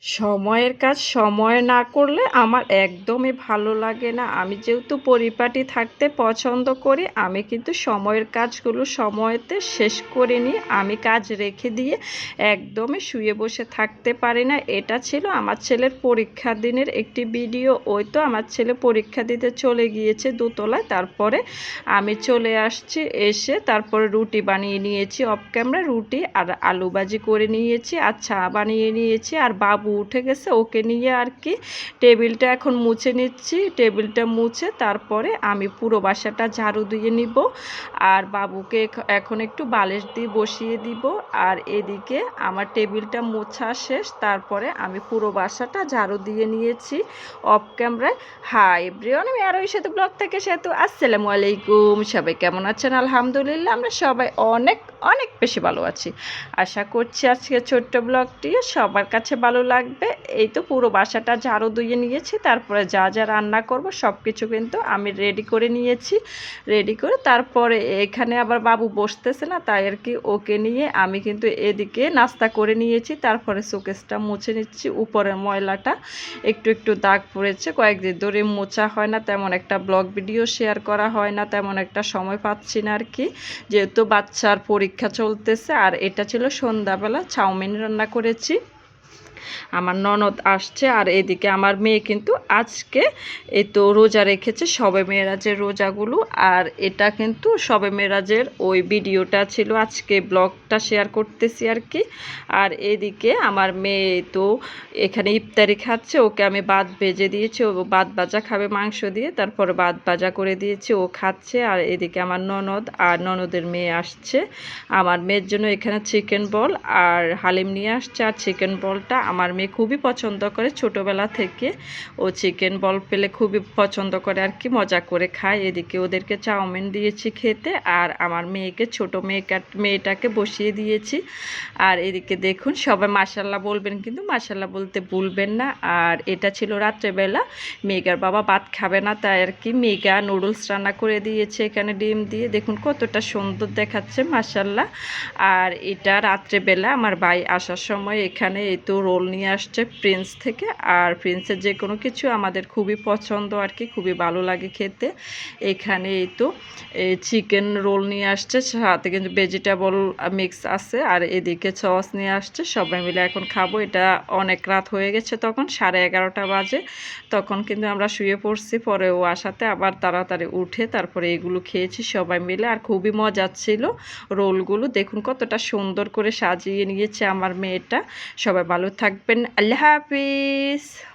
সময়ের কাজ সময়ে না করলে আমার একদমই ভালো লাগে না। আমি যেহেতু পরিপাটি থাকতে পছন্দ করি, আমি কিন্তু সময়ের কাজগুলো সময়তে শেষ করে নিয়ে আমি কাজ রেখে দিয়ে একদমই শুয়ে বসে থাকতে পারি না। এটা ছিল আমার ছেলের পরীক্ষার দিনের একটি ভিডিও। ওই তো আমার ছেলে পরীক্ষা দিতে চলে গিয়েছে দোতলায়। তারপরে আমি চলে আসছি, এসে তারপরে রুটি বানিয়ে নিয়েছি অফ ক্যামেরা। রুটি আর আলু ভাজি করে নিয়েছি আর চা বানিয়ে নিয়েছি। আর বাবু উঠে গেছে, ওকে নিয়ে আর কি টেবিলটা এখন মুছে নিচ্ছি। টেবিলটা মুছে তারপরে আমি পুরো বাসাটা ঝাড়ু দিয়ে নিব। আর বাবুকে এখন একটু বালিশ দিয়ে বসিয়ে দিব। আর এদিকে আমার টেবিলটা মোছা শেষ, তারপরে আমি পুরো বাসাটা ঝাড়ু দিয়ে নিয়েছি অফ ক্যামেরায়। হাই এভরিওয়ান, আমি আরও সাথে ব্লগ থেকে সেতু আসসালামু আলাইকুম। সবাই কেমন আছেন? আলহামদুলিল্লাহ আমরা সবাই অনেক অনেক বেশি ভালো আছি। আশা করছি আজকে ছোট্ট ব্লগটি সবার কাছে ভালো লাগবে। এই তো পুরো বাসাটা ঝাড়ু দিয়ে নিয়েছি, তারপরে যা যা রান্না করব সব কিছু কিন্তু আমি রেডি করে নিয়েছি। রেডি করে তারপরে এখানে আবার বাবু বসতেছে না, তাই আর কি ওকে নিয়ে আমি কিন্তু এদিকে নাস্তা করে নিয়েছি। তারপরে শোকেসটা মুছে নিচ্ছি, উপরের ময়লাটা একটু একটু দাগ পড়েছে, কয়েকদিন ধরে মোছা হয় না, তেমন একটা ব্লগ ভিডিও শেয়ার করা হয় না, তেমন একটা সময় পাচ্ছি না আর কি, যেহেতু বাচ্চার পরীক্ষা চলতেছে। আর এটা ছিল সন্ধ্যাবেলা, চাউমিন রান্না করেছি। আমার ননদ আসছে। আর এদিকে আমার মেয়ে কিন্তু আজকে এই তো রোজা রেখেছে, শবে মেরাজের রোজাগুলো। আর এটা কিন্তু শবে মেরাজের ওই ভিডিওটা ছিল, আজকে ব্লগটা শেয়ার করতেছি আর কি। আর এদিকে আমার মেয়ে তো এখানে ইফতারি খাচ্ছে, ওকে আমি ভাত ভেজে দিয়েছি, ও ভাত ভাজা খাবে মাংস দিয়ে, তারপরে ভাত ভাজা করে দিয়েছি, ও খাচ্ছে। আর এদিকে আমার ননদ আর ননদের মেয়ে আসছে। আমার মেয়ের জন্য এখানে চিকেন বল আর হালিম নিয়ে আসছে। আর চিকেন বলটা আমার মেয়ে খুবই পছন্দ করে, ছোটোবেলা থেকে ও চিকেন বল পেলে খুবই পছন্দ করে আর কি, মজা করে খায়। এদিকে ওদেরকে চাউমিন দিয়েছি খেতে, আর আমার মেয়েকে ছোটো মেয়েটাকে বসিয়ে দিয়েছি। আর এদিকে দেখুন সবাই মাশাল্লাহ বলবেন, কিন্তু মাশাল্লাহ বলতে ভুলবেন না। আর এটা ছিল রাত্রেবেলা, মেগার বাবা ভাত খাবে না, তাই আর কি মেগা নুডলস রান্না করে দিয়েছে এখানে ডিম দিয়ে। দেখুন কতটা সুন্দর দেখাচ্ছে মাশাল্লাহ। আর এটা রাত্রেবেলা আমার ভাই আসার সময় এখানে এই তো রোল নিয়ে আসছে প্রিন্স থেকে। আর প্রিন্সের যে কোনো কিছু আমাদের খুবই পছন্দ আর কি, খুবই ভালো লাগে খেতে। এখানে এই তো চিকেন রোল নিয়ে আসছে, সাথে কিন্তু ভেজিটেবল মিক্স আছে। আর এদিকে সস নিয়ে আসছে, সবাই মিলে এখন খাবো। এটা অনেক রাত হয়ে গেছে, তখন 11:30 বাজে। তখন কিন্তু আমরা শুয়ে পড়ছি, পরে ও আসাতে আবার তাড়াতাড়ি উঠে তারপরে এগুলো খেয়েছি সবাই মিলে। আর খুবই মজা ছিল রোলগুলো, দেখুন কতটা সুন্দর করে সাজিয়ে নিয়েছে আমার মেয়েটা। সবাই ভালো থাকবেন, আল্লাহ হাফিজ।